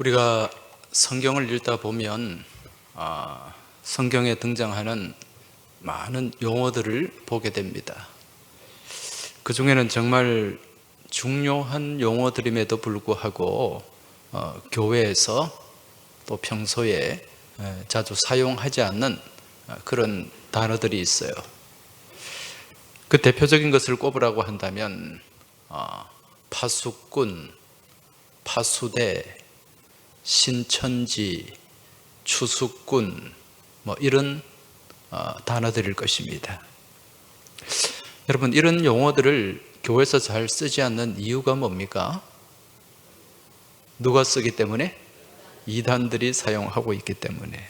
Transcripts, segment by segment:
우리가 성경을 읽다 보면 성경에 등장하는 많은 용어들을 보게 됩니다. 그 중에는 정말 중요한 용어들임에도 불구하고 교회에서 또 평소에 자주 사용하지 않는 그런 단어들이 있어요. 그 대표적인 것을 꼽으라고 한다면 파수꾼, 파수대, 신천지, 추수꾼 이런 단어들일 것입니다. 여러분, 이런 용어들을 교회에서 잘 쓰지 않는 이유가 뭡니까? 누가 쓰기 때문에? 이단들이 사용하고 있기 때문에.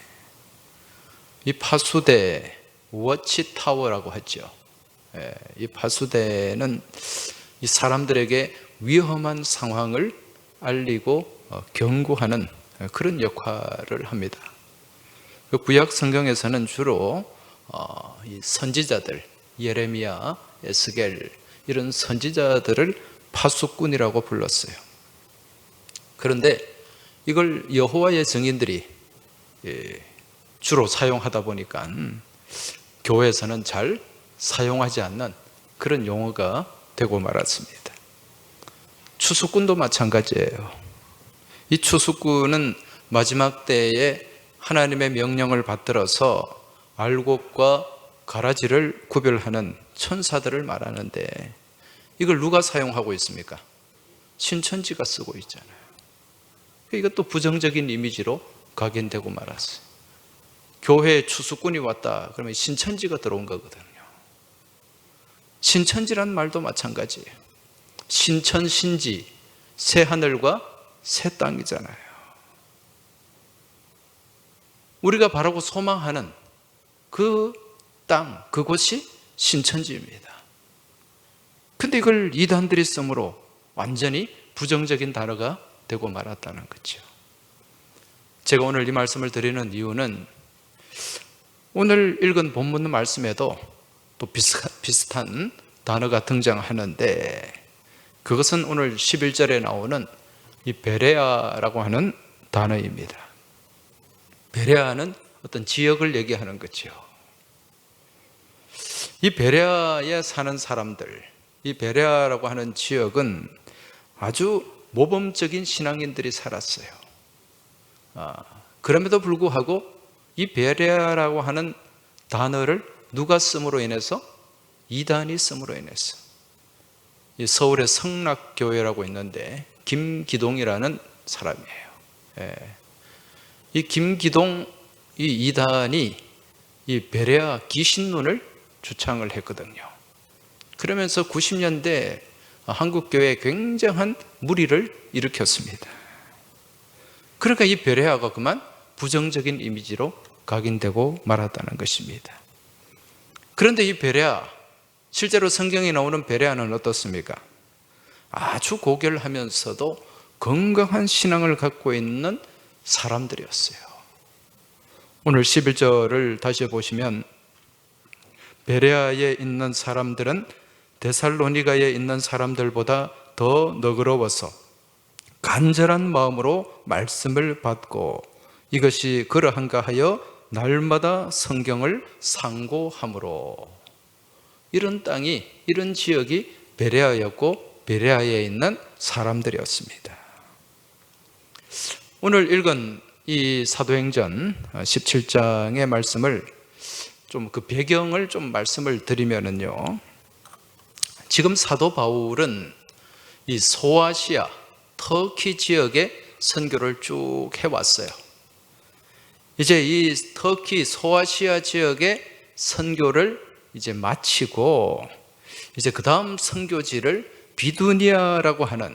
이 파수대, 워치타워라고 하죠. 이 파수대는 이 사람들에게 위험한 상황을 알리고 경고하는 그런 역할을 합니다. 그 구약 성경에서는 주로 이 선지자들, 예레미야, 에스겔 이런 선지자들을 파수꾼이라고 불렀어요. 그런데 이걸 여호와의 증인들이 주로 사용하다 보니까 교회에서는 잘 사용하지 않는 그런 용어가 되고 말았습니다. 추수꾼도 마찬가지예요. 이 추수꾼은 마지막 때에 하나님의 명령을 받들어서 알곡과 가라지를 구별하는 천사들을 말하는데, 이걸 누가 사용하고 있습니까? 신천지가 쓰고 있잖아요. 이것도 부정적인 이미지로 각인되고 말았어요. 교회에 추수꾼이 왔다 그러면 신천지가 들어온 거거든요. 신천지란 말도 마찬가지예요. 신천, 신지, 새 하늘과 새 땅이잖아요. 우리가 바라고 소망하는 그 땅, 그곳이 신천지입니다. 근데 이걸 이단들이 쓰므로 완전히 부정적인 단어가 되고 말았다는 거죠. 제가 오늘 이 말씀을 드리는 이유는 오늘 읽은 본문 말씀에도 또 비슷한 단어가 등장하는데, 그것은 오늘 11절에 나오는 이 베레아라고 하는 단어입니다. 베레아는 어떤 지역을 얘기하는 거죠. 이 베레아에 사는 사람들, 이 베레아라고 하는 지역은 아주 모범적인 신앙인들이 살았어요. 그럼에도 불구하고 이 베레아라고 하는 단어를 누가 씀으로 인해서? 이단이 씀으로 인해서. 이 서울의 성락교회라고 있는데 김기동이라는 사람이에요. 이 김기동 이 이단이 이 베레아 귀신론을 주창을 했거든요. 그러면서 90년대 한국교회에 굉장한 무리를 일으켰습니다. 그러니까 이 베레아가 그만 부정적인 이미지로 각인되고 말았다는 것입니다. 그런데 이 베레아, 실제로 성경에 나오는 베레아는 어떻습니까? 아주 고결하면서도 건강한 신앙을 갖고 있는 사람들이었어요. 오늘 11절을 다시 보시면 베레아에 있는 사람들은 데살로니가에 있는 사람들보다 더 너그러워서 간절한 마음으로 말씀을 받고 이것이 그러한가 하여 날마다 성경을 상고함으로. 이런 땅이, 이런 지역이 베레아였고 베레아에 있는 사람들이었습니다. 오늘 읽은 이 사도행전 17장의 말씀을 좀 그 배경을 좀 말씀을 드리면은요, 지금 사도 바울은 이 소아시아, 터키 지역의 선교를 쭉 해왔어요. 이제 이 터키 소아시아 지역의 선교를 이제 마치고 이제 그 다음 선교지를 비두니아라고 하는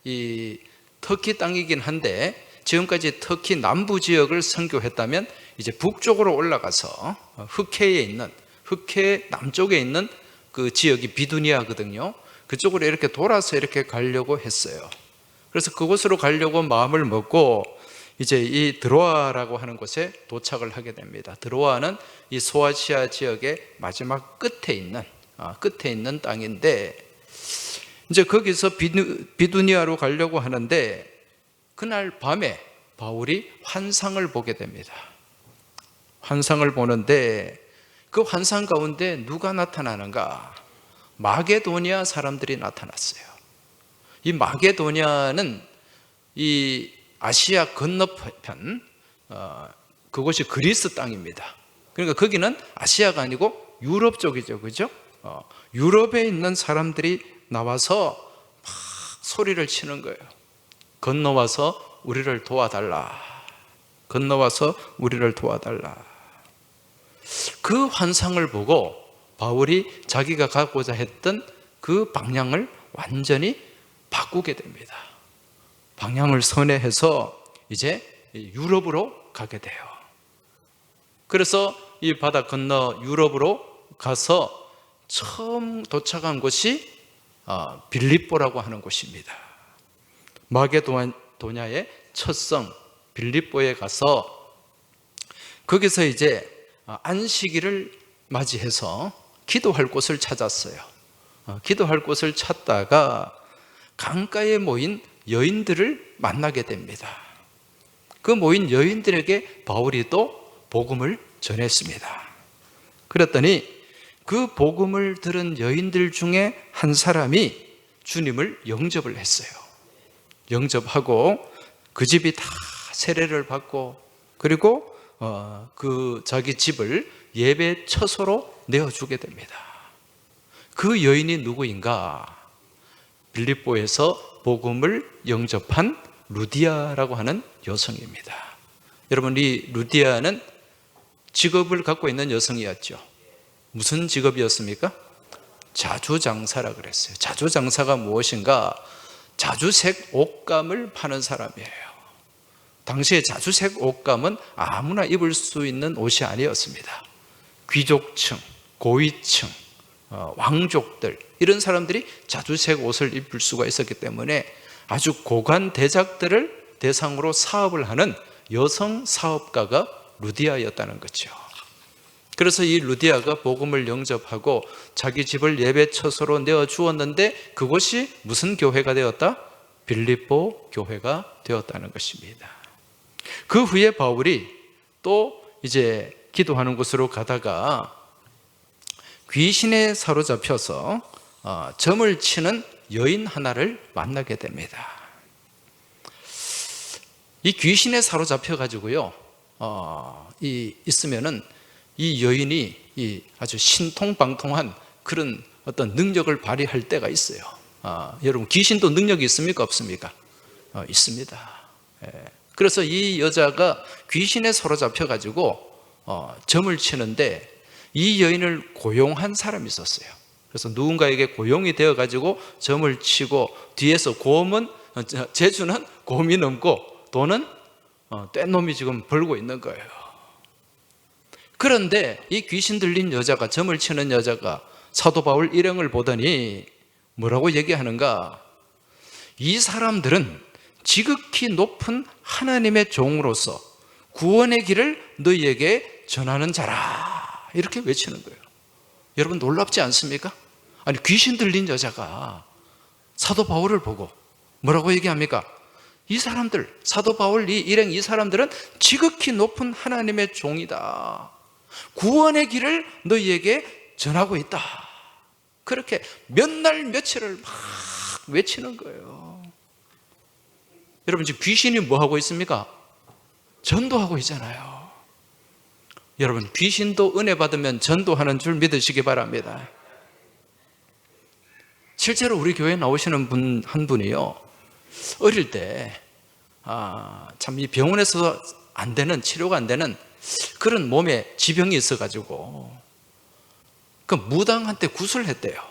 이 터키 땅이긴 한데, 지금까지 터키 남부 지역을 선교했다면 이제 북쪽으로 올라가서 흑해에 있는, 흑해 남쪽에 있는 그 지역이 비두니아거든요. 그쪽으로 이렇게 돌아서 이렇게 가려고 했어요. 그래서 그곳으로 가려고 마음을 먹고 이제 이 드로아라고 하는 곳에 도착을 하게 됩니다. 드로아는 이 소아시아 지역의 마지막 끝에 있는 땅인데, 이제 거기서 비두니아로 가려고 하는데 그날 밤에 바울이 환상을 보게 됩니다. 환상을 보는데 그 환상 가운데 누가 나타나는가? 마게도니아 사람들이 나타났어요. 이 마게도니아는 이 아시아 건너편, 그곳이 그리스 땅입니다. 그러니까 거기는 아시아가 아니고 유럽 쪽이죠, 그죠? 유럽에 있는 사람들이 나와서 막 소리를 치는 거예요. 건너와서 우리를 도와달라. 건너와서 우리를 도와달라. 그 환상을 보고 바울이 자기가 가고자 했던 그 방향을 완전히 바꾸게 됩니다. 방향을 선회해서 이제 유럽으로 가게 돼요. 그래서 이 바다 건너 유럽으로 가서 처음 도착한 곳이 빌립보라고 하는 곳입니다. 마게도냐의 첫 성 빌립보에 가서 거기서 이제 안식일을 맞이해서 기도할 곳을 찾았어요. 기도할 곳을 찾다가 강가에 모인 여인들을 만나게 됩니다. 그 모인 여인들에게 바울이 또 복음을 전했습니다. 그랬더니 그 복음을 들은 여인들 중에 한 사람이 주님을 영접을 했어요. 영접하고 그 집이 다 세례를 받고 그리고 그 자기 집을 예배 처소로 내어주게 됩니다. 그 여인이 누구인가? 빌립보에서 복음을 영접한 루디아라고 하는 여성입니다. 여러분, 이 루디아는 직업을 갖고 있는 여성이었죠. 무슨 직업이었습니까? 자주장사라 그랬어요. 자주장사가 무엇인가? 자주색 옷감을 파는 사람이에요. 당시에 자주색 옷감은 아무나 입을 수 있는 옷이 아니었습니다. 귀족층, 고위층, 왕족들 이런 사람들이 자주색 옷을 입을 수가 있었기 때문에 아주 고관 대작들을 대상으로 사업을 하는 여성 사업가가 루디아였다는 거죠. 그래서 이 루디아가 복음을 영접하고 자기 집을 예배 처소로 내어주었는데 그곳이 무슨 교회가 되었다? 빌립보 교회가 되었다는 것입니다. 그 후에 바울이 또 이제 기도하는 곳으로 가다가 귀신에 사로잡혀서 점을 치는 여인 하나를 만나게 됩니다. 이 귀신에 사로잡혀 가지고요, 있으면은 이 여인이 아주 신통방통한 그런 어떤 능력을 발휘할 때가 있어요. 여러분, 귀신도 능력이 있습니까? 없습니까? 있습니다. 그래서 이 여자가 귀신에 사로잡혀 가지고 점을 치는데 이 여인을 고용한 사람이 있었어요. 그래서 누군가에게 고용이 되어 가지고 점을 치고 뒤에서 제주는 곰이 넘고 돈은 뗏놈이 지금 벌고 있는 거예요. 그런데 이 귀신 들린 여자가, 점을 치는 여자가 사도 바울 일행을 보더니 뭐라고 얘기하는가? 이 사람들은 지극히 높은 하나님의 종으로서 구원의 길을 너희에게 전하는 자라, 이렇게 외치는 거예요. 여러분, 놀랍지 않습니까? 아니, 귀신 들린 여자가 사도 바울을 보고 뭐라고 얘기합니까? 이 사람들, 사도 바울 이 일행 이 사람들은 지극히 높은 하나님의 종이다. 구원의 길을 너희에게 전하고 있다. 그렇게 몇 날 며칠을 막 외치는 거예요. 여러분, 지금 귀신이 뭐 하고 있습니까? 전도하고 있잖아요. 여러분, 귀신도 은혜 받으면 전도하는 줄 믿으시기 바랍니다. 실제로 우리 교회에 나오시는 분 한 분이요, 어릴 때 참 이 병원에서 안 되는, 치료가 안 되는 그런 몸에 지병이 있어가지고 그 무당한테 구슬했대요.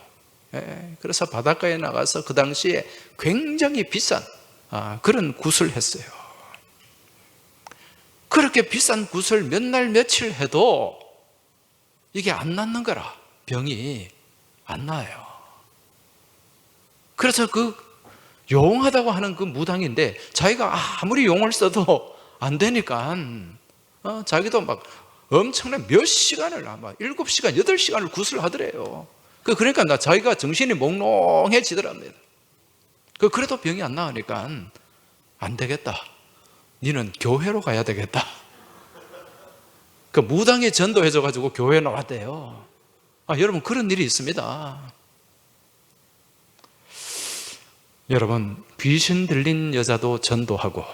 그래서 바닷가에 나가서 그 당시에 굉장히 비싼 그런 굿을 했어요. 그렇게 비싼 굿을 몇 날 며칠 해도 이게 안 낫는 거라. 병이 안 나아요. 그래서 그 용하다고 하는 그 무당인데 자기가 아무리 용을 써도 안 되니까 자기도 막 엄청난 몇 시간을, 아마 7시간, 8시간을 굿을 하더래요. 그러니까 자기가 정신이 몽롱해지더랍니다. 그래도 병이 안 나으니까 안 되겠다. 니는 교회로 가야 되겠다. 그 무당에 전도해줘가지고 교회에 나왔대요. 여러분, 그런 일이 있습니다. 여러분, 귀신 들린 여자도 전도하고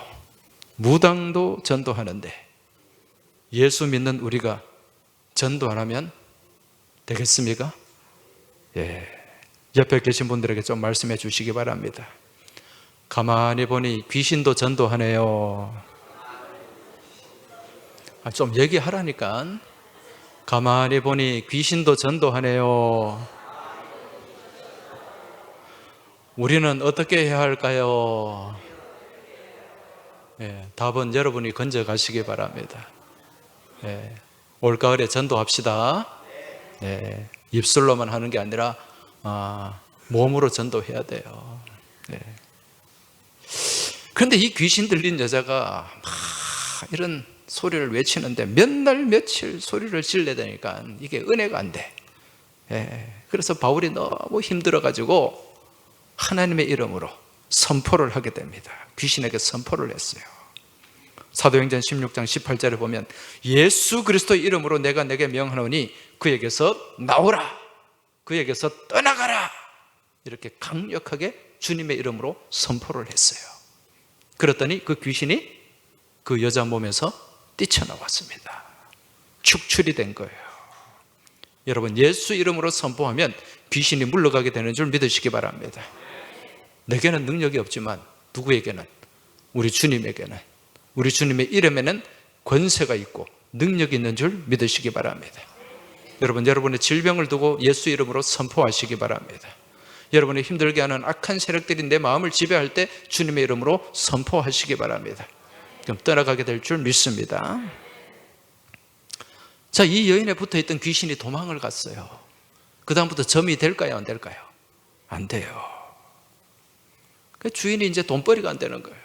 무당도 전도하는데 예수 믿는 우리가 전도 안 하면 되겠습니까? 예. 옆에 계신 분들에게 좀 말씀해 주시기 바랍니다. 가만히 보니 귀신도 전도하네요. 좀 얘기하라니까. 가만히 보니 귀신도 전도하네요. 우리는 어떻게 해야 할까요? 답은 여러분이 건져가시기 바랍니다. 올가을에 전도합시다. 입술로만 하는 게 아니라 몸으로 전도해야 돼요. 그런데 이 귀신 들린 여자가 막 이런 소리를 외치는데 몇 날 며칠 소리를 질러대니까 이게 은혜가 안 돼. 그래서 바울이 너무 힘들어가지고 하나님의 이름으로 선포를 하게 됩니다. 귀신에게 선포를 했어요. 사도행전 16장 18절에 보면 예수 그리스도의 이름으로 내가 내게 명하노니 그에게서 나오라, 그에게서 떠나가라, 이렇게 강력하게 주님의 이름으로 선포를 했어요. 그랬더니 그 귀신이 그 여자 몸에서 뛰쳐나왔습니다. 축출이 된 거예요. 여러분, 예수 이름으로 선포하면 귀신이 물러가게 되는 줄 믿으시기 바랍니다. 내게는 능력이 없지만 누구에게는, 우리 주님에게는, 우리 주님의 이름에는 권세가 있고 능력이 있는 줄 믿으시기 바랍니다. 여러분, 여러분의 질병을 두고 예수 이름으로 선포하시기 바랍니다. 여러분이 힘들게 하는 악한 세력들이 내 마음을 지배할 때 주님의 이름으로 선포하시기 바랍니다. 그럼 떠나가게 될 줄 믿습니다. 자, 이 여인에 붙어있던 귀신이 도망을 갔어요. 그 다음부터 점이 될까요, 안 될까요? 안 돼요. 그 주인이 이제 돈벌이가 안 되는 거예요.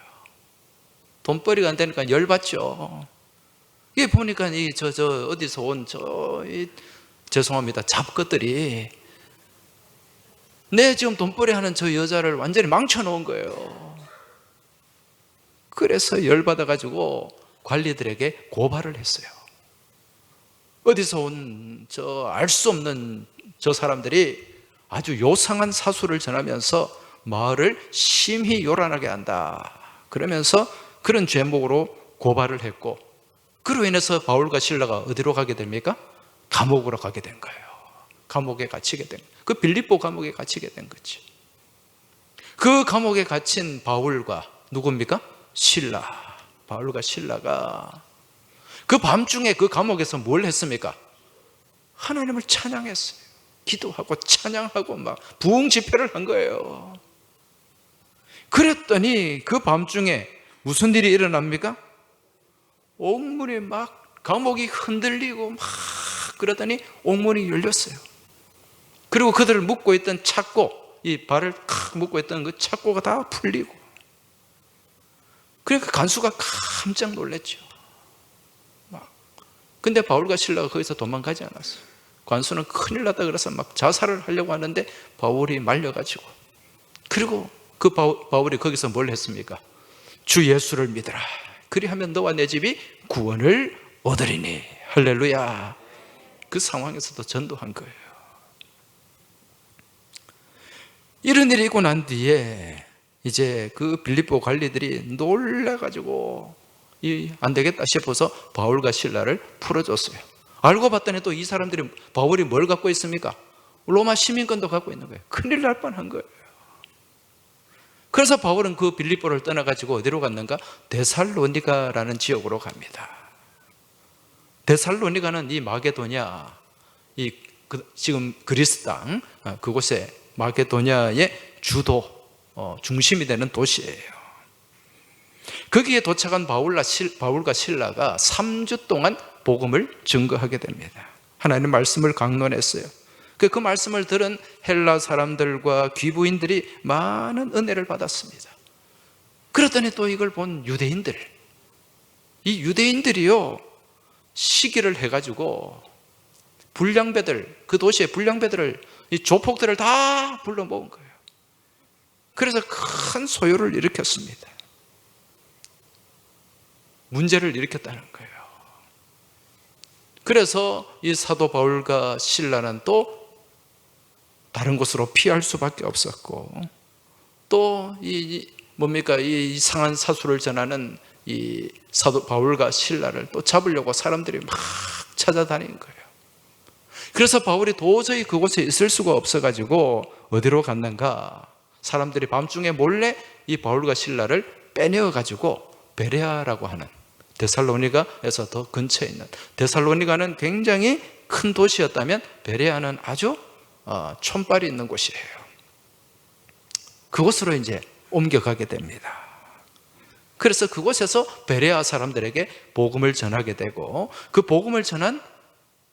돈벌이가 안 되니까 열받죠. 이게 보니까 어디서 온 죄송합니다, 잡것들이 내 지금 돈벌이 하는 저 여자를 완전히 망쳐놓은 거예요. 그래서 열받아가지고 관리들에게 고발을 했어요. 어디서 온 알 수 없는 저 사람들이 아주 요상한 사수를 전하면서 마을을 심히 요란하게 한다, 그러면서 그런 죄목으로 고발을 했고, 그로 인해서 바울과 실라가 어디로 가게 됩니까? 감옥으로 가게 된 거예요. 감옥에 갇히게 된 거예요. 그 빌립보 감옥에 갇히게 된 거지. 그 감옥에 갇힌 바울과 누굽니까? 실라. 바울과 실라가 그 밤중에 그 감옥에서 뭘 했습니까? 하나님을 찬양했어요. 기도하고 찬양하고 막 부흥 집회를 한 거예요. 그랬더니 그 밤중에 무슨 일이 일어납니까? 옥문이 막, 감옥이 흔들리고 막 그러더니 옥문이 열렸어요. 그리고 그들을 묶고 있던 착고, 이 발을 칵 묶고 있던 그 착고가 다 풀리고, 그러니까 간수가 깜짝 놀랐죠. 근데 바울과 실라가 거기서 도망가지 않았어요. 관수는 큰일 났다 그래서 막 자살을 하려고 하는데 바울이 말려가지고, 그리고 그 바울이 거기서 뭘 했습니까? 주 예수를 믿으라, 그리하면 너와 내 집이 구원을 얻으리니. 할렐루야. 그 상황에서도 전도한 거예요. 이런 일이 있고 난 뒤에 이제 그 빌립보 관리들이 놀라가지고 안 되겠다 싶어서 바울과 실라를 풀어줬어요. 알고 봤더니 또 이 사람들이, 바울이 뭘 갖고 있습니까? 로마 시민권도 갖고 있는 거예요. 큰일 날 뻔한 거예요. 그래서 바울은 그 빌립보를 떠나가지고 어디로 갔는가? 데살로니가라는 지역으로 갑니다. 데살로니가는 이 마게도냐, 지금 그리스 땅, 그곳에 마게도냐의 주도, 중심이 되는 도시예요. 거기에 도착한 바울과 실라가 3주 동안 복음을 증거하게 됩니다. 하나님의 말씀을 강론했어요. 그 말씀을 들은 헬라 사람들과 귀부인들이 많은 은혜를 받았습니다. 그랬더니 또 이걸 본 유대인들, 이 유대인들이요, 시기를 해가지고 불량배들, 그 도시의 불량배들을, 이 조폭들을 다 불러 모은 거예요. 그래서 큰 소요를 일으켰습니다. 문제를 일으켰다는 거예요. 그래서 이 사도 바울과 실라는 또 다른 곳으로 피할 수밖에 없었고, 또 이 이상한 사수를 전하는 이 사도 바울과 실라를 또 잡으려고 사람들이 막 찾아다닌 거예요. 그래서 바울이 도저히 그곳에 있을 수가 없어가지고 어디로 갔는가? 사람들이 밤중에 몰래 이 바울과 실라를 빼내어가지고 베레아라고 하는, 데살로니가에서 더 근처에 있는, 데살로니가는 굉장히 큰 도시였다면 베레아는 아주 촌발이 있는 곳이에요. 그곳으로 이제 옮겨가게 됩니다. 그래서 그곳에서 베레아 사람들에게 복음을 전하게 되고, 그 복음을 전한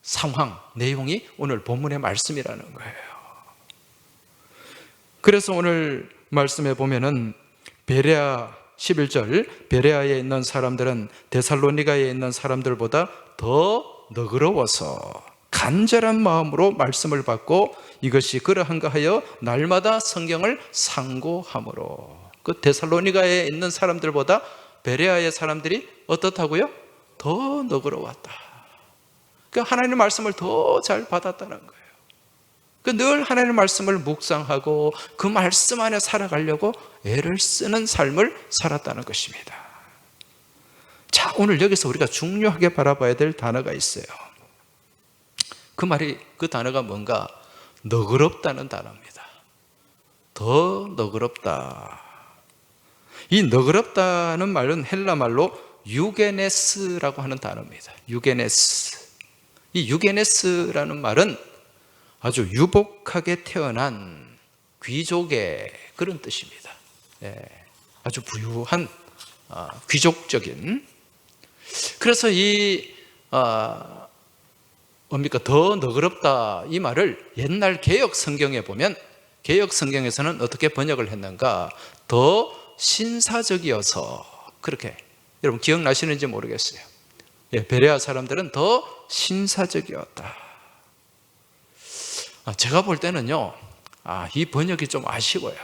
상황, 내용이 오늘 본문의 말씀이라는 거예요. 그래서 오늘 말씀에 보면은 베레아 11절, 베레아에 있는 사람들은 데살로니가에 있는 사람들보다 더 너그러워서 간절한 마음으로 말씀을 받고 이것이 그러한가 하여 날마다 성경을 상고함으로, 그 데살로니가에 있는 사람들보다 베레아의 사람들이 어떻다고요? 더 너그러웠다. 그러니까 하나님의 말씀을 더 잘 받았다는 거예요. 늘 하나님의 말씀을 묵상하고 그 말씀 안에 살아가려고 애를 쓰는 삶을 살았다는 것입니다. 자, 오늘 여기서 우리가 중요하게 바라봐야 될 단어가 있어요. 그 단어가 뭔가? 너그럽다는 단어입니다. 더 너그럽다. 이 너그럽다는 말은 헬라 말로 유게네스라고 하는 단어입니다. 유게네스. 이 유게네스라는 말은 아주 유복하게 태어난 귀족의 그런 뜻입니다. 아주 부유한 귀족적인. 그래서 더 너그럽다 이 말을 옛날 개역 성경에 보면, 개역 성경에서는 어떻게 번역을 했는가? 더 신사적이어서, 그렇게. 여러분 기억나시는지 모르겠어요. 베레아 사람들은 더 신사적이었다. 제가 볼 때는요, 이 번역이 좀 아쉬워요.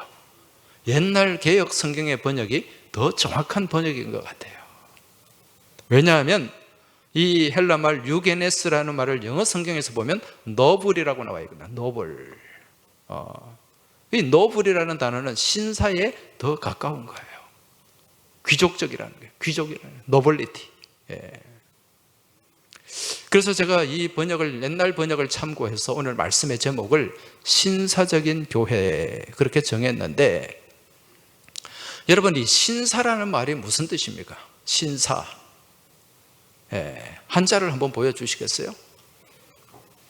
옛날 개역 성경의 번역이 더 정확한 번역인 것 같아요. 왜냐하면 이 헬라 말 유게네스라는 말을 영어 성경에서 보면 노블이라고 나와 있거든요. 노블. 이 노블이라는 단어는 신사에 더 가까운 거예요. 귀족적이라는 거예요. 귀족이라는 노블리티. 그래서 제가 이 번역을, 옛날 번역을 참고해서 오늘 말씀의 제목을 신사적인 교회 그렇게 정했는데, 여러분 이 신사라는 말이 무슨 뜻입니까? 신사. 한자를 한번 보여주시겠어요?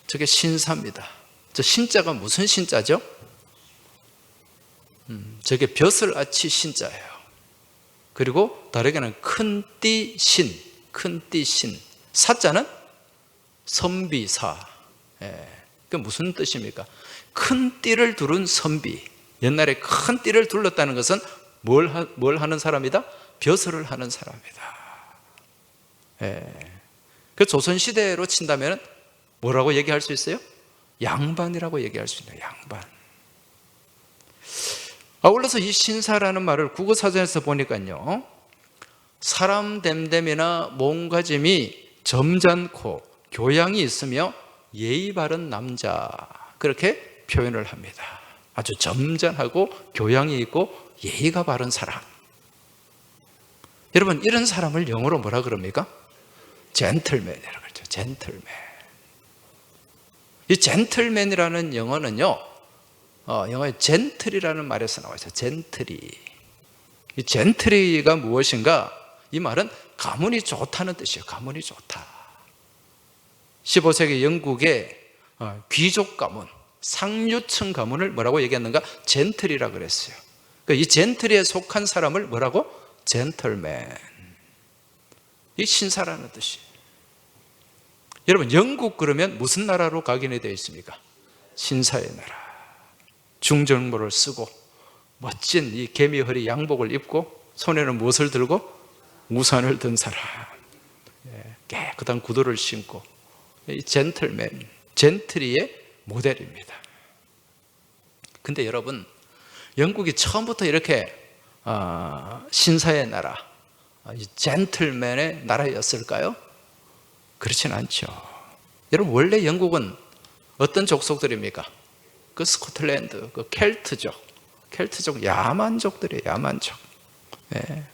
저게 신사입니다. 저 신자가 무슨 신자죠? 저게 벼슬 아치 신자예요. 그리고 다르게는 큰 띠 신, 큰 띠 신. 사자는 선비사. 그 무슨 뜻입니까? 큰 띠를 두른 선비. 옛날에 큰 띠를 둘렀다는 것은 뭘 하는 사람이다? 벼슬을 하는 사람이다. 그 조선시대로 친다면 뭐라고 얘기할 수 있어요? 양반이라고 얘기할 수 있는 양반. 아울러서 이 신사라는 말을 국어사전에서 보니까요, 사람 됨됨이나 몸가짐이 점잖고 교양이 있으며 예의 바른 남자, 그렇게 표현을 합니다. 아주 점잖하고 교양이 있고 예의가 바른 사람. 여러분 이런 사람을 영어로 뭐라 그럽니까? 젠틀맨이라고 그러죠. 젠틀맨. 이 젠틀맨이라는 영어는요, 영어의 젠틀이라는 말에서 나와 있어요. 젠틀이. 이 젠틀이가 무엇인가? 이 말은 가문이 좋다는 뜻이에요. 가문이 좋다. 15세기 영국의 귀족 가문, 상류층 가문을 뭐라고 얘기했는가? 젠틀이라고 그랬어요. 그러니까 이 젠틀에 속한 사람을 뭐라고? 젠틀맨. 이 신사라는 뜻이에요. 여러분 영국 그러면 무슨 나라로 각인이 되어 있습니까? 신사의 나라. 중정모를 쓰고 멋진 이 개미허리 양복을 입고 손에는 무엇을 들고? 우산을 든 사람. 깨끗한 구두를 신고. 이 젠틀맨, 젠트리의 모델입니다. 근데 여러분 영국이 처음부터 이렇게 신사의 나라, 이 젠틀맨의 나라였을까요? 그렇진 않죠. 여러분, 원래 영국은 어떤 족속들입니까? 그 스코틀랜드, 그 켈트족 야만족들이에요. 야만족. 네.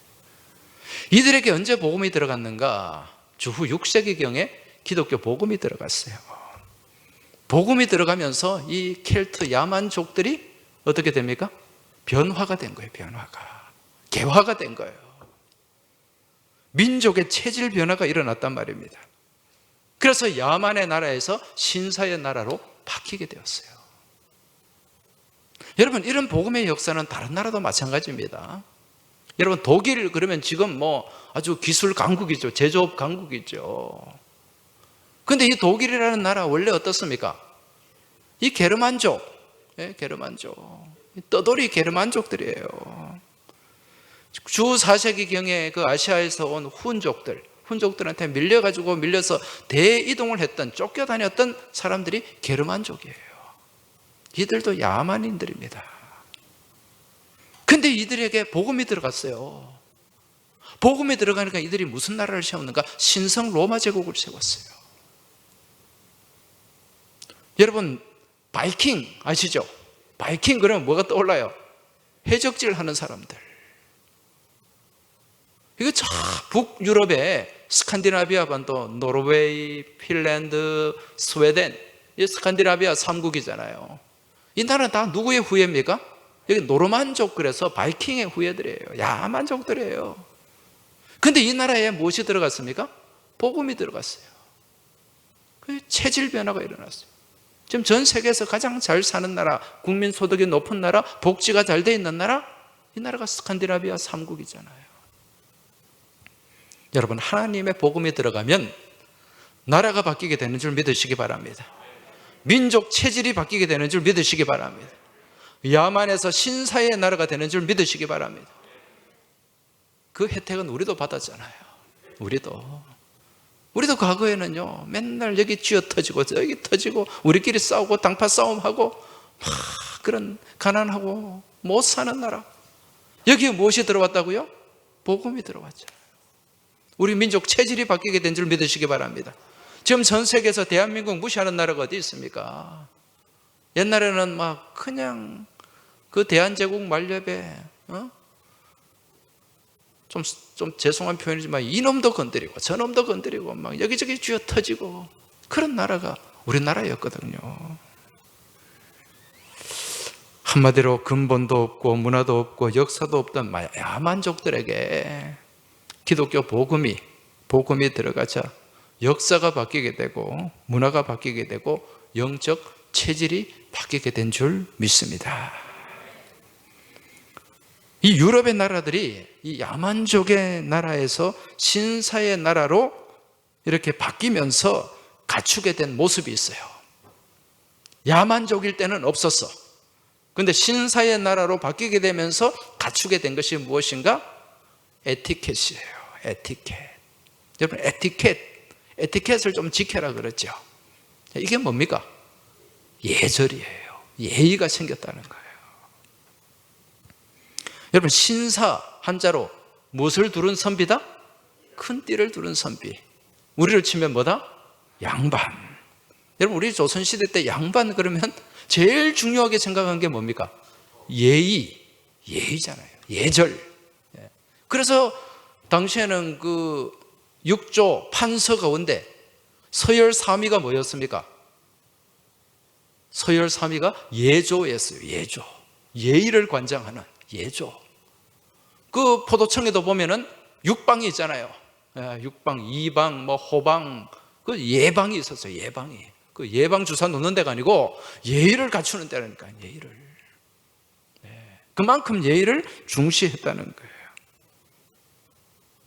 이들에게 언제 복음이 들어갔는가? 주후 6세기경에 기독교 복음이 들어갔어요. 복음이 들어가면서 이 켈트 야만족들이 어떻게 됩니까? 변화가 된 거예요. 변화가. 개화가 된 거예요. 민족의 체질 변화가 일어났단 말입니다. 그래서 야만의 나라에서 신사의 나라로 바뀌게 되었어요. 여러분, 이런 복음의 역사는 다른 나라도 마찬가지입니다. 여러분, 독일 그러면 지금 아주 기술 강국이죠. 제조업 강국이죠. 근데 이 독일이라는 나라 원래 어떻습니까? 이 게르만족, 게르만족, 떠돌이 게르만족들이에요. 주 4세기경에 그 아시아에서 온 훈족들한테 밀려서 대이동을 했던, 쫓겨다녔던 사람들이 게르만족이에요. 이들도 야만인들입니다. 근데 이들에게 복음이 들어갔어요. 복음이 들어가니까 이들이 무슨 나라를 세웠는가? 신성 로마 제국을 세웠어요. 여러분, 바이킹 아시죠? 바이킹 그러면 뭐가 떠올라요? 해적질 하는 사람들. 이거 저 북유럽의 스칸디나비아 반도, 노르웨이, 핀란드, 스웨덴, 이 스칸디나비아 3국이잖아요. 이 나라는 다 누구의 후예입니까? 여기 노르만족, 그래서 바이킹의 후예들이에요. 야만족들이에요. 근데 이 나라에 무엇이 들어갔습니까? 복음이 들어갔어요. 체질 변화가 일어났어요. 지금 전 세계에서 가장 잘 사는 나라, 국민 소득이 높은 나라, 복지가 잘 돼 있는 나라, 이 나라가 스칸디나비아 3국이잖아요. 여러분, 하나님의 복음이 들어가면 나라가 바뀌게 되는 줄 믿으시기 바랍니다. 민족 체질이 바뀌게 되는 줄 믿으시기 바랍니다. 야만에서 신사의 나라가 되는 줄 믿으시기 바랍니다. 그 혜택은 우리도 받았잖아요. 우리도 과거에는요, 맨날 여기 쥐어 터지고 저기 터지고 우리끼리 싸우고 당파 싸움하고 막 그런 가난하고 못 사는 나라, 여기에 무엇이 들어왔다고요? 복음이 들어왔잖아요. 우리 민족 체질이 바뀌게 된 줄 믿으시기 바랍니다. 지금 전 세계에서 대한민국 무시하는 나라가 어디 있습니까? 옛날에는 막 그냥 그 대한제국 만렙에 좀 죄송한 표현이지만 이놈도 건드리고 저놈도 건드리고 막 여기저기 쥐어 터지고 그런 나라가 우리나라였거든요. 한마디로 근본도 없고 문화도 없고 역사도 없던 야만족들에게 기독교 복음이 들어가자 역사가 바뀌게 되고 문화가 바뀌게 되고 영적 체질이 바뀌게 된 줄 믿습니다. 이 유럽의 나라들이 이 야만족의 나라에서 신사의 나라로 이렇게 바뀌면서 갖추게 된 모습이 있어요. 야만족일 때는 없었어. 근데 신사의 나라로 바뀌게 되면서 갖추게 된 것이 무엇인가? 에티켓이에요. 에티켓. 여러분, 에티켓을 좀 지켜라 그랬죠. 이게 뭡니까? 예절이에요. 예의가 생겼다는 거예요. 여러분, 신사 한자로 무엇을 두른 선비다? 큰 띠를 두른 선비. 우리를 치면 뭐다? 양반. 여러분, 우리 조선시대 때 양반 그러면 제일 중요하게 생각한 게 뭡니까? 예의잖아요. 예절. 그래서 당시에는 그 육조 판서 가운데 서열삼위가 뭐였습니까? 서열삼위가 예조였어요. 예조. 예의를 관장하는 예조. 그 포도청에도 보면은 육방이 있잖아요. 육방, 이방, 호방, 그 예방이 있었어요. 예방이. 그 예방 주사 놓는 데가 아니고 예의를 갖추는 데라니까. 예의를. 그만큼 예의를 중시했다는 거예요.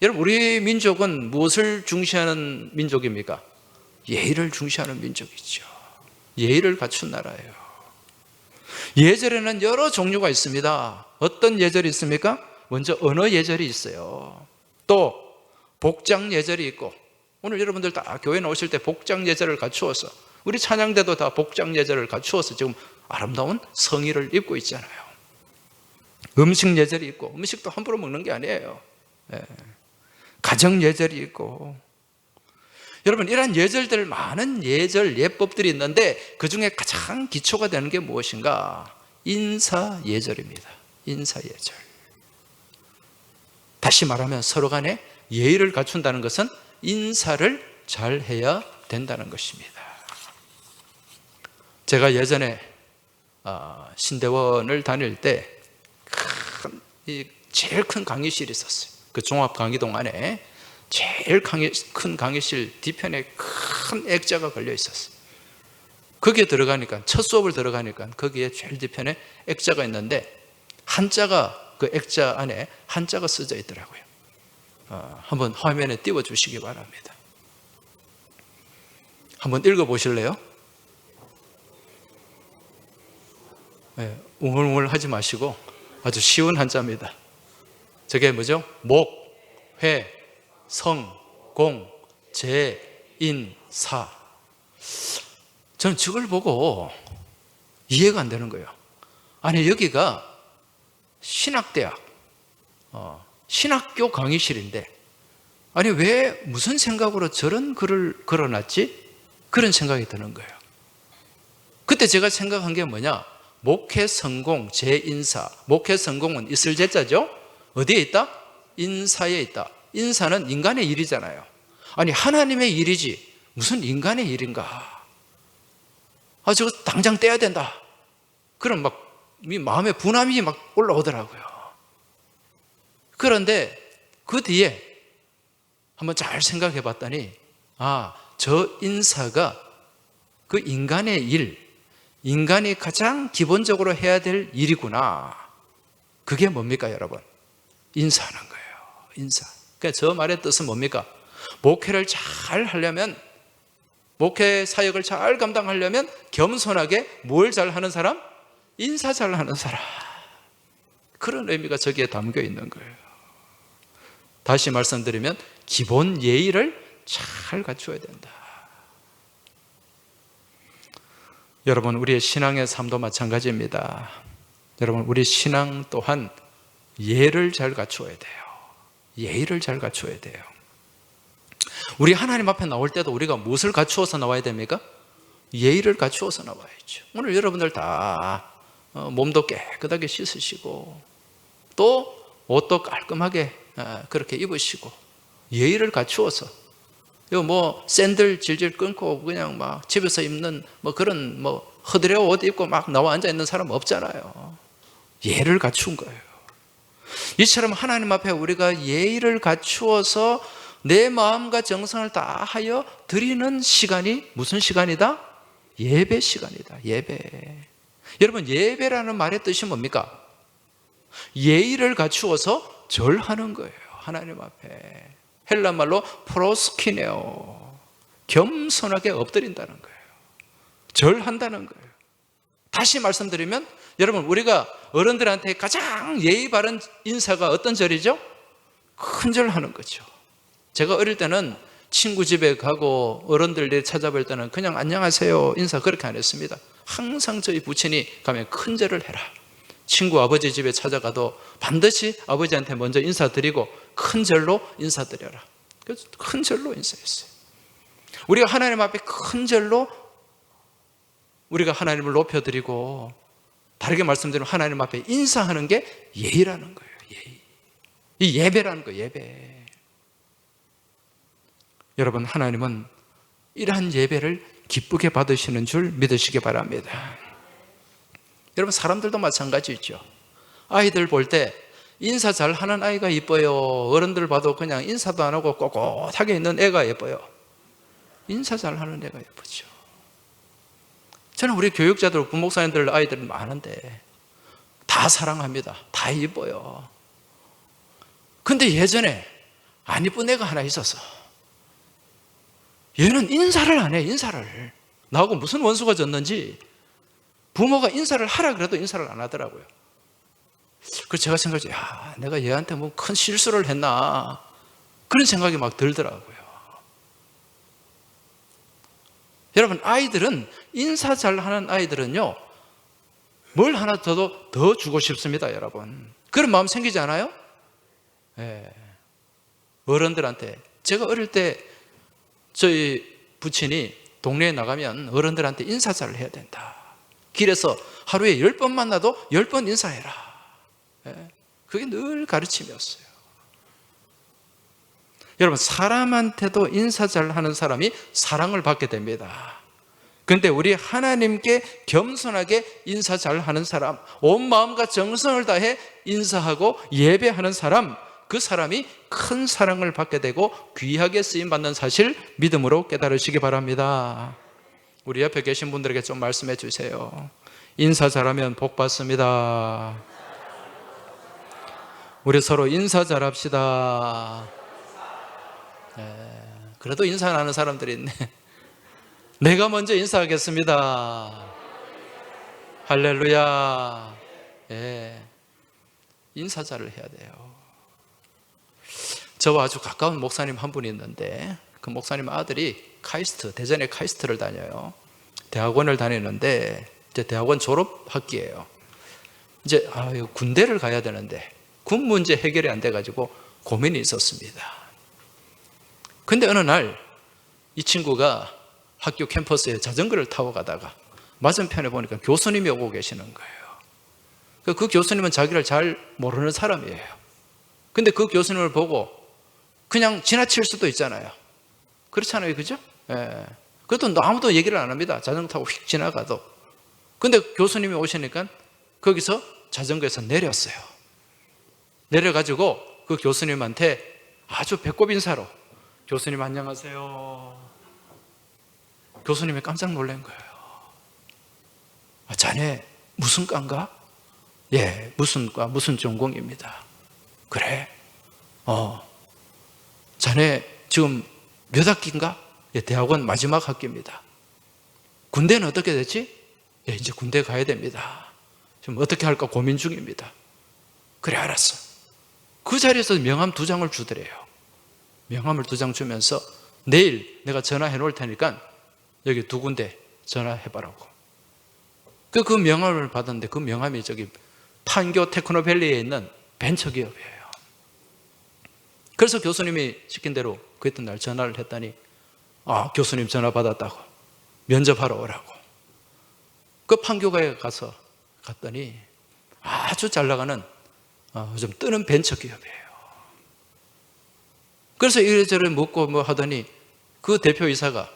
여러분, 우리 민족은 무엇을 중시하는 민족입니까? 예의를 중시하는 민족이죠. 예의를 갖춘 나라예요. 예절에는 여러 종류가 있습니다. 어떤 예절이 있습니까? 먼저 언어 예절이 있어요. 또 복장 예절이 있고, 오늘 여러분들 다 교회 나오실 때 복장 예절을 갖추어서, 우리 찬양대도 다 복장 예절을 갖추어서 지금 아름다운 성의를 입고 있잖아요. 음식 예절이 있고, 음식도 함부로 먹는 게 아니에요. 가정 예절이 있고. 여러분, 이런 예절들, 많은 예절, 예법들이 있는데 그 중에 가장 기초가 되는 게 무엇인가? 인사 예절입니다. 인사 예절. 다시 말하면 서로 간에 예의를 갖춘다는 것은 인사를 잘 해야 된다는 것입니다. 제가 예전에 신대원을 다닐 때 제일 큰 강의실이 있었어요. 그 종합 강의동 안에 제일 큰 강의실 뒤편에 큰 액자가 걸려 있었어요. 거기에 들어가니까, 첫 수업을 들어가니까 거기에 제일 뒤편에 액자가 있는데 한자가, 그 액자 안에 한자가 써져 있더라고요. 한번 화면에 띄워 주시기 바랍니다. 한번 읽어 보실래요? 네, 웅얼웅얼 하지 마시고 아주 쉬운 한자입니다. 저게 뭐죠? 목, 회, 성, 공, 제, 인, 사. 저는 저걸 보고 이해가 안 되는 거예요. 아니, 여기가 신학대학, 신학교 강의실인데, 아니, 왜 무슨 생각으로 저런 글을 걸어놨지? 그런 생각이 드는 거예요. 그때 제가 생각한 게 뭐냐? 목회 성공, 제인사. 목회 성공은 있을 제자죠? 어디에 있다? 인사에 있다. 인사는 인간의 일이잖아요. 아니, 하나님의 일이지 무슨 인간의 일인가? 저거 당장 떼야 된다. 그럼 막 마음에 분함이 막 올라오더라고요. 그런데 그 뒤에 한번 잘 생각해 봤더니, 저 인사가 그 인간의 일, 인간이 가장 기본적으로 해야 될 일이구나. 그게 뭡니까, 여러분? 인사하는 거예요. 인사. 그러니까 저 말의 뜻은 뭡니까? 목회를 잘 하려면, 목회 사역을 잘 감당하려면 겸손하게 뭘 잘하는 사람? 인사 잘하는 사람. 그런 의미가 저기에 담겨 있는 거예요. 다시 말씀드리면 기본 예의를 잘 갖추어야 된다. 여러분, 우리의 신앙의 삶도 마찬가지입니다. 여러분, 우리 신앙 또한 예를 잘 갖추어야 돼요. 예의를 잘 갖추어야 돼요. 우리 하나님 앞에 나올 때도 우리가 무엇을 갖추어서 나와야 됩니까? 예의를 갖추어서 나와야죠. 오늘 여러분들 다 몸도 깨끗하게 씻으시고 또 옷도 깔끔하게 그렇게 입으시고 예의를 갖추어서, 뭐 샌들 질질 끊고 그냥 막 집에서 입는 뭐 그런 허드레 옷 입고 막 나와 앉아 있는 사람 없잖아요. 예의를 갖춘 거예요. 이처럼 하나님 앞에 우리가 예의를 갖추어서 내 마음과 정성을 다하여 드리는 시간이 무슨 시간이다? 예배 시간이다. 예배. 여러분, 예배라는 말의 뜻이 뭡니까? 예의를 갖추어서 절하는 거예요. 하나님 앞에. 헬라 말로 프로스키네오. 겸손하게 엎드린다는 거예요. 절한다는 거예요. 다시 말씀드리면, 여러분, 우리가 어른들한테 가장 예의 바른 인사가 어떤 절이죠? 큰 절하는 거죠. 제가 어릴 때는 친구 집에 가고 어른들이 찾아뵐 때는 그냥 안녕하세요 인사 그렇게 안 했습니다. 항상 저희 부친이 가면 큰 절을 해라. 친구 아버지 집에 찾아가도 반드시 아버지한테 먼저 인사드리고 큰 절로 인사드려라. 그래서 큰 절로 인사했어요. 우리가 하나님 앞에 큰 절로 우리가 하나님을 높여드리고, 다르게 말씀드리면 하나님 앞에 인사하는 게 예의라는 거예요. 예의. 이 예배라는 거예요. 예배. 여러분, 하나님은 이러한 예배를 기쁘게 받으시는 줄 믿으시기 바랍니다. 여러분, 사람들도 마찬가지죠. 아이들 볼 때 인사 잘하는 아이가 이뻐요. 어른들 봐도 그냥 인사도 안 하고 꼿꼿하게 있는 애가 예뻐요. 인사 잘하는 애가 예쁘죠. 저는 우리 교육자들, 부목사님들 아이들 많은데 다 사랑합니다. 다 이뻐요. 근데 예전에 안 이쁜 애가 하나 있었어. 얘는 인사를 안 해. 인사를. 나하고 무슨 원수가 졌는지 부모가 인사를 하라 그래도 인사를 안 하더라고요. 그래서 제가 생각했죠. 내가 얘한테 뭐 큰 실수를 했나, 그런 생각이 막 들더라고요. 여러분, 아이들은, 인사 잘하는 아이들은요, 뭘 하나 더 주고 싶습니다. 여러분, 그런 마음 생기지 않아요? 예. 어른들한테, 제가 어릴 때 저희 부친이 동네에 나가면 어른들한테 인사 잘 해야 된다. 길에서 하루에 10번 만나도 10번 인사해라. 그게 늘 가르침이었어요. 여러분, 사람한테도 인사 잘 하는 사람이 사랑을 받게 됩니다. 그런데 우리 하나님께 겸손하게 인사 잘 하는 사람, 온 마음과 정성을 다해 인사하고 예배하는 사람, 그 사람이 큰 사랑을 받게 되고 귀하게 쓰임받는 사실 믿음으로 깨달으시기 바랍니다. 우리 옆에 계신 분들에게 좀 말씀해 주세요. 인사 잘하면 복 받습니다. 우리 서로 인사 잘합시다. 그래도 인사 안 하는 사람들이 있네. 내가 먼저 인사하겠습니다. 할렐루야. 인사 잘을 해야 돼요. 저와 아주 가까운 목사님 한 분이 있는데, 그 목사님 아들이 대전의 카이스트를 다녀요. 대학원을 다니는데 이제 대학원 졸업 학기예요. 이제 군대를 가야 되는데 군 문제 해결이 안 돼가지고 고민이 있었습니다. 근데 어느 날 이 친구가 학교 캠퍼스에 자전거를 타고 가다가 맞은편에 보니까 교수님이 오고 계시는 거예요. 그 교수님은 자기를 잘 모르는 사람이에요. 근데 그 교수님을 보고 그냥 지나칠 수도 있잖아요. 그렇잖아요, 그죠? 그래도 아무도 얘기를 안 합니다. 자전거 타고 휙 지나가도. 근데 교수님이 오시니까 거기서 자전거에서 내렸어요. 내려가지고 그 교수님한테 아주 배꼽 인사로, 교수님 안녕하세요. 교수님이 깜짝 놀란 거예요. 자네 무슨 과인가? 예, 무슨 과, 무슨 전공입니다. 그래? 자네 지금 몇 학기인가? 예, 대학원 마지막 학기입니다. 군대는 어떻게 됐지? 예, 이제 군대 가야 됩니다. 지금 어떻게 할까 고민 중입니다. 그래, 알았어. 그 자리에서 명함 2장을 주더래요. 명함을 2장 주면서 내일 내가 전화해 놓을 테니까 여기 2군데 전화해봐라고. 그 명함을 받았는데 그 명함이 저기 판교 테크노밸리에 있는 벤처기업이에요. 그래서 교수님이 시킨 대로 그 했던 날 전화를 했더니 교수님 전화 받았다고, 면접하러 오라고. 그 판교가에 갔더니 아주 잘 나가는 좀 뜨는 벤처기업이에요. 그래서 이래저래 묻고 뭐 하더니 그 대표이사가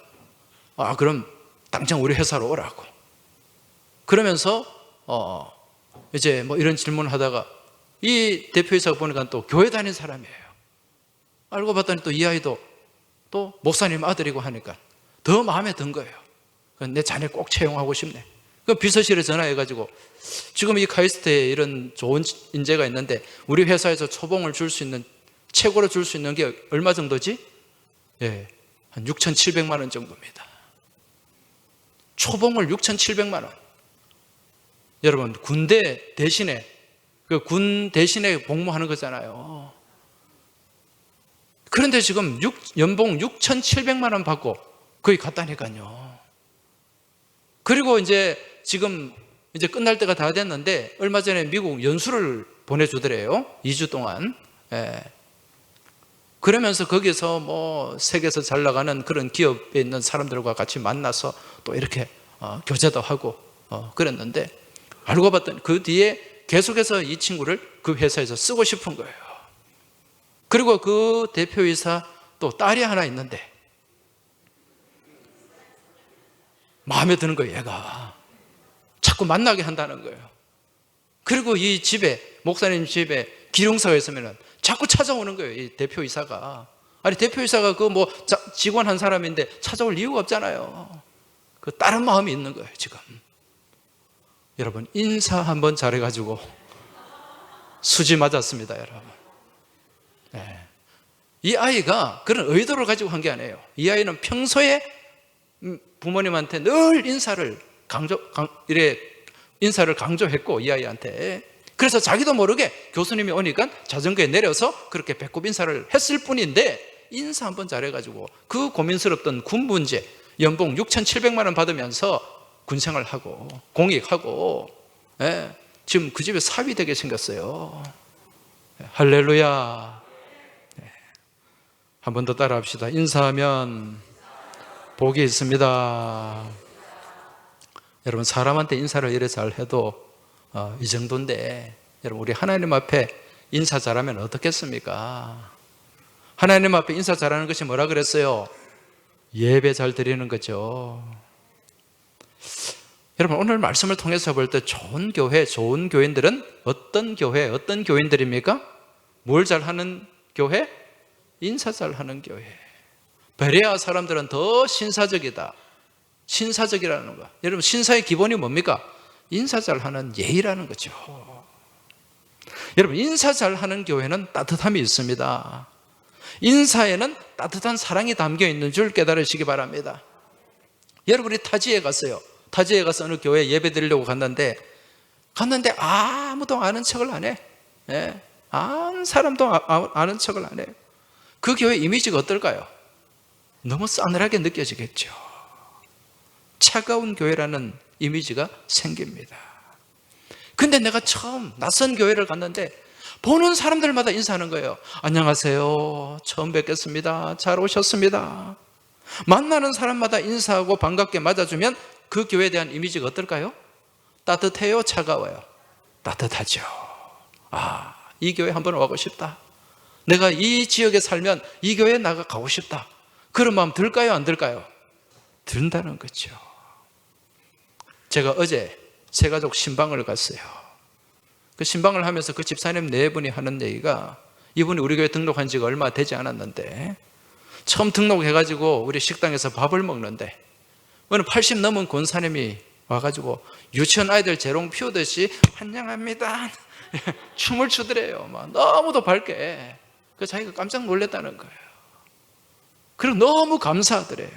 그럼 당장 우리 회사로 오라고. 그러면서 이제 뭐 이런 질문을 하다가 이 대표이사가 보니까 또 교회 다니는 사람이에요. 알고 봤더니 또 이 아이도 또 목사님 아들이고 하니까 더 마음에 든 거예요. 내 자네 꼭 채용하고 싶네. 그 비서실에 전화해가지고 지금 이 카이스트에 이런 좋은 인재가 있는데 우리 회사에서 초봉을 줄 수 있는, 최고로 줄 수 있는 게 얼마 정도지? 예, 한 6,700만 원 정도입니다. 초봉을 6,700만 원. 여러분, 군대 대신에, 군 대신에 복무하는 거잖아요. 그런데 지금 연봉 6,700만 원 받고 거기 갔다니까요. 그리고 이제 지금 이제 끝날 때가 다 됐는데 얼마 전에 미국 연수를 보내주더래요. 2주 동안. 그러면서 거기서 뭐 세계에서 잘 나가는 그런 기업에 있는 사람들과 같이 만나서 또 이렇게 교제도 하고 그랬는데, 알고 봤더니 그 뒤에 계속해서 이 친구를 그 회사에서 쓰고 싶은 거예요. 그리고 그 대표이사 또 딸이 하나 있는데 마음에 드는 거예요. 얘가 자꾸 만나게 한다는 거예요. 그리고 이 집에, 목사님 집에 기룡사가 있으면 자꾸 찾아오는 거예요. 이 대표이사가. 아니, 대표이사가 그 뭐 직원 한 사람인데 찾아올 이유가 없잖아요. 그 다른 마음이 있는 거예요, 지금. 여러분, 인사 한번 잘해가지고 수지 맞았습니다, 여러분. 이 아이가 그런 의도를 가지고 한 게 아니에요. 이 아이는 평소에 부모님한테 늘 인사를 강조했고, 이 아이한테. 그래서 자기도 모르게 교수님이 오니까 자전거에 내려서 그렇게 배꼽 인사를 했을 뿐인데, 인사 한번 잘해가지고 그 고민스럽던 군 문제, 연봉 6,700만 원 받으면서 군생활 하고 공익하고, 지금 그 집에 사위 되게 생겼어요. 할렐루야. 한 번 더 따라 합시다. 인사하면 복이 있습니다. 여러분, 사람한테 인사를 이래 잘 해도 이 정도인데, 여러분, 우리 하나님 앞에 인사 잘하면 어떻겠습니까? 하나님 앞에 인사 잘하는 것이 뭐라 그랬어요? 예배 잘 드리는 거죠. 여러분, 오늘 말씀을 통해서 볼 때 좋은 교회, 좋은 교인들은 어떤 교회, 어떤 교인들입니까? 뭘 잘하는 교회? 인사 잘하는 교회. 베레아 사람들은 더 신사적이다. 신사적이라는 거. 여러분, 신사의 기본이 뭡니까? 인사 잘하는 예의라는 거죠. 여러분, 인사 잘하는 교회는 따뜻함이 있습니다. 인사에는 따뜻한 사랑이 담겨 있는 줄 깨달으시기 바랍니다. 여러분이 타지에 갔어요. 타지에 가서 어느 교회에 예배 드리려고 갔는데 아무도 아는 척을 안 해. 아는 사람도 아는 척을 안 해. 그 교회 이미지가 어떨까요? 너무 싸늘하게 느껴지겠죠. 차가운 교회라는 이미지가 생깁니다. 근데 내가 처음 낯선 교회를 갔는데 보는 사람들마다 인사하는 거예요. 안녕하세요. 처음 뵙겠습니다. 잘 오셨습니다. 만나는 사람마다 인사하고 반갑게 맞아주면 그 교회에 대한 이미지가 어떨까요? 따뜻해요? 차가워요? 따뜻하죠. 이 교회 한번 와고 싶다. 내가 이 지역에 살면 이 교회에 가고 싶다. 그런 마음 들까요? 안 들까요? 든다는 거죠. 제가 어제 새가족 신방을 갔어요. 그 신방을 하면서 그 집사님 네 분이 하는 얘기가, 이분이 우리 교회 등록한 지가 얼마 되지 않았는데 처음 등록해가지고 우리 식당에서 밥을 먹는데 어느 80 넘은 권사님이 와가지고 유치원 아이들 재롱 피우듯이 환영합니다 춤을 추더래요. 막 너무도 밝게. 그 자기가 깜짝 놀랐다는 거예요. 그리고 너무 감사하더래요.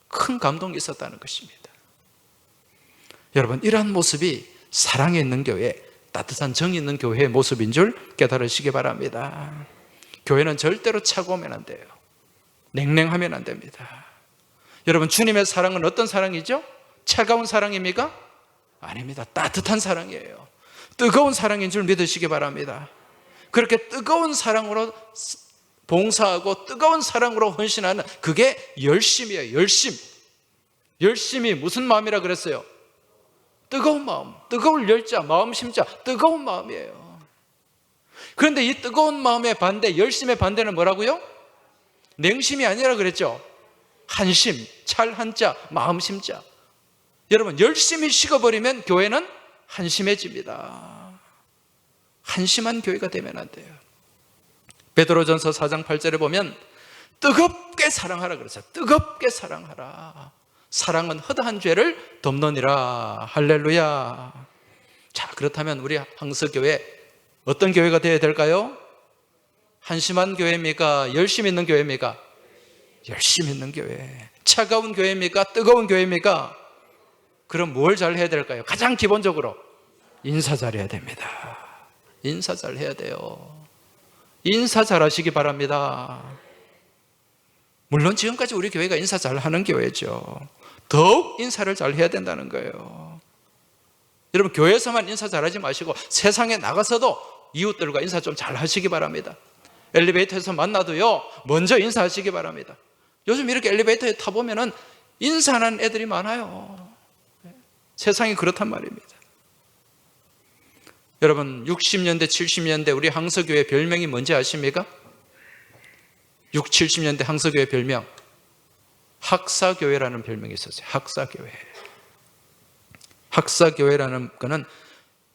큰 감동이 있었다는 것입니다. 여러분, 이러한 모습이 사랑에 있는 교회, 따뜻한 정이 있는 교회의 모습인 줄 깨달으시기 바랍니다. 교회는 절대로 차가우면 안 돼요. 냉랭하면 안 됩니다. 여러분, 주님의 사랑은 어떤 사랑이죠? 차가운 사랑입니까? 아닙니다. 따뜻한 사랑이에요. 뜨거운 사랑인 줄 믿으시기 바랍니다. 그렇게 뜨거운 사랑으로 봉사하고 뜨거운 사랑으로 헌신하는, 그게 열심이에요. 열심이 무슨 마음이라 그랬어요? 뜨거운 마음, 뜨거울 열자, 마음 심자, 뜨거운 마음이에요. 그런데 이 뜨거운 마음의 반대, 열심의 반대는 뭐라고요? 냉심이 아니라 그랬죠. 한심, 찰 한자, 마음 심자. 여러분, 열심히 식어버리면 교회는 한심해집니다. 한심한 교회가 되면 안 돼요. 베드로전서 4장 8절에 보면 뜨겁게 사랑하라 그랬어요. 뜨겁게 사랑하라. 사랑은 허다한 죄를 덮느니라. 할렐루야. 자, 그렇다면 우리 항서교회 어떤 교회가 되어야 될까요? 한심한 교회입니까? 열심 있는 교회입니까? 열심 있는 교회. 차가운 교회입니까? 뜨거운 교회입니까? 그럼 뭘 잘 해야 될까요? 가장 기본적으로 인사 잘해야 됩니다. 인사 잘해야 돼요. 인사 잘하시기 바랍니다. 물론 지금까지 우리 교회가 인사 잘하는 교회죠. 더욱 인사를 잘해야 된다는 거예요. 여러분, 교회에서만 인사 잘하지 마시고 세상에 나가서도 이웃들과 인사 좀 잘하시기 바랍니다. 엘리베이터에서 만나도요, 먼저 인사하시기 바랍니다. 요즘 이렇게 엘리베이터에 타보면은 인사하는 애들이 많아요. 세상이 그렇단 말입니다. 여러분, 60년대, 70년대 우리 항서교회 별명이 뭔지 아십니까? 60, 70년대 항서교회 별명, 학사교회라는 별명이 있었어요. 학사교회. 학사교회라는 거는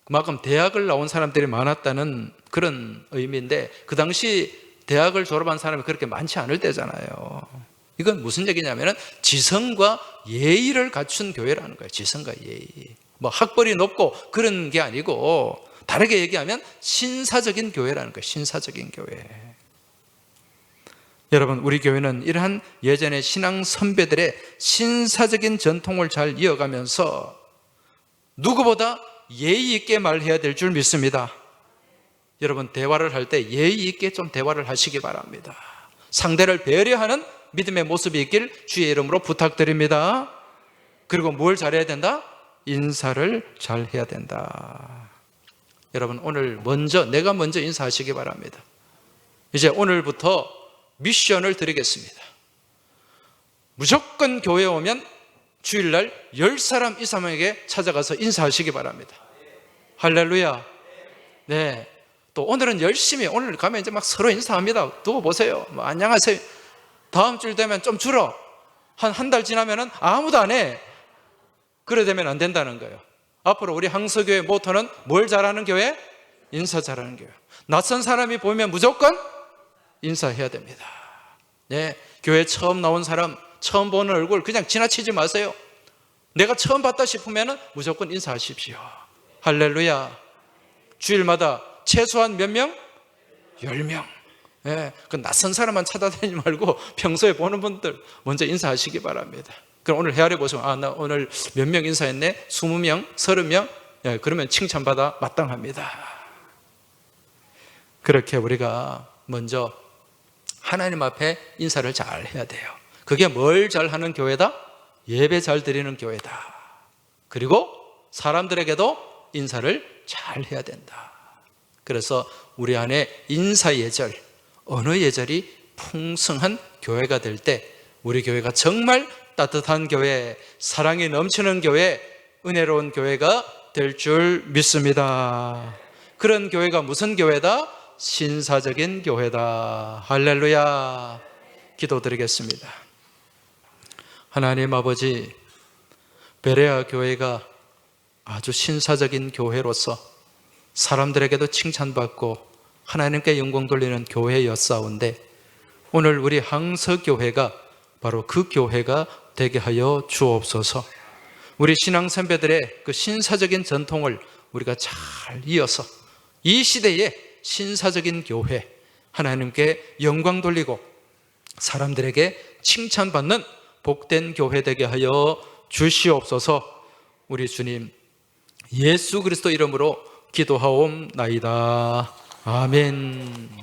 그만큼 대학을 나온 사람들이 많았다는 그런 의미인데, 그 당시 대학을 졸업한 사람이 그렇게 많지 않을 때잖아요. 이건 무슨 얘기냐면 지성과 예의를 갖춘 교회라는 거예요. 지성과 예의. 뭐 학벌이 높고 그런 게 아니고, 다르게 얘기하면 신사적인 교회라는 거예요. 신사적인 교회. 여러분, 우리 교회는 이러한 예전의 신앙 선배들의 신사적인 전통을 잘 이어가면서 누구보다 예의 있게 말해야 될 줄 믿습니다. 여러분, 대화를 할 때 예의 있게 좀 대화를 하시기 바랍니다. 상대를 배려하는 믿음의 모습이 있길 주의 이름으로 부탁드립니다. 그리고 뭘 잘해야 된다? 인사를 잘 해야 된다. 여러분, 오늘 내가 먼저 인사하시기 바랍니다. 이제 오늘부터 미션을 드리겠습니다. 무조건 교회에 오면 주일날 10사람 이상에게 찾아가서 인사하시기 바랍니다. 할렐루야. 네. 또 오늘은 열심히, 오늘 가면 이제 막 서로 인사합니다. 두고 보세요. 뭐 안녕하세요. 다음 주일 되면 좀 줄어. 한 달 지나면은 아무도 안 해. 그래 되면 안 된다는 거예요. 앞으로 우리 항서교회 모토는 뭘 잘하는 교회? 인사 잘하는 교회. 낯선 사람이 보면 무조건 인사해야 됩니다. 네. 교회 처음 나온 사람, 처음 보는 얼굴 그냥 지나치지 마세요. 내가 처음 봤다 싶으면 무조건 인사하십시오. 할렐루야. 주일마다 최소한 몇 명? 10명. 예, 그 낯선 사람만 찾아다니지 말고 평소에 보는 분들 먼저 인사하시기 바랍니다. 그럼 오늘 헤아려 보시면 나 오늘 몇 명 인사했네? 20명? 30명? 예, 그러면 칭찬받아 마땅합니다. 그렇게 우리가 먼저 하나님 앞에 인사를 잘 해야 돼요. 그게 뭘 잘하는 교회다? 예배 잘 드리는 교회다. 그리고 사람들에게도 인사를 잘 해야 된다. 그래서 우리 안에 인사 예절, 언어 예절이 풍성한 교회가 될 때 우리 교회가 정말 따뜻한 교회, 사랑이 넘치는 교회, 은혜로운 교회가 될 줄 믿습니다. 그런 교회가 무슨 교회다? 신사적인 교회다. 할렐루야. 기도드리겠습니다. 하나님 아버지, 베레아 교회가 아주 신사적인 교회로서 사람들에게도 칭찬받고 하나님께 영광 돌리는 교회였사온데 오늘 우리 항서교회가 바로 그 교회가 되게 하여 주옵소서. 우리 신앙 선배들의 그 신사적인 전통을 우리가 잘 이어서 이 시대의 신사적인 교회, 하나님께 영광 돌리고 사람들에게 칭찬받는 복된 교회 되게 하여 주시옵소서. 우리 주님 예수 그리스도 이름으로 기도하옵나이다. 아멘.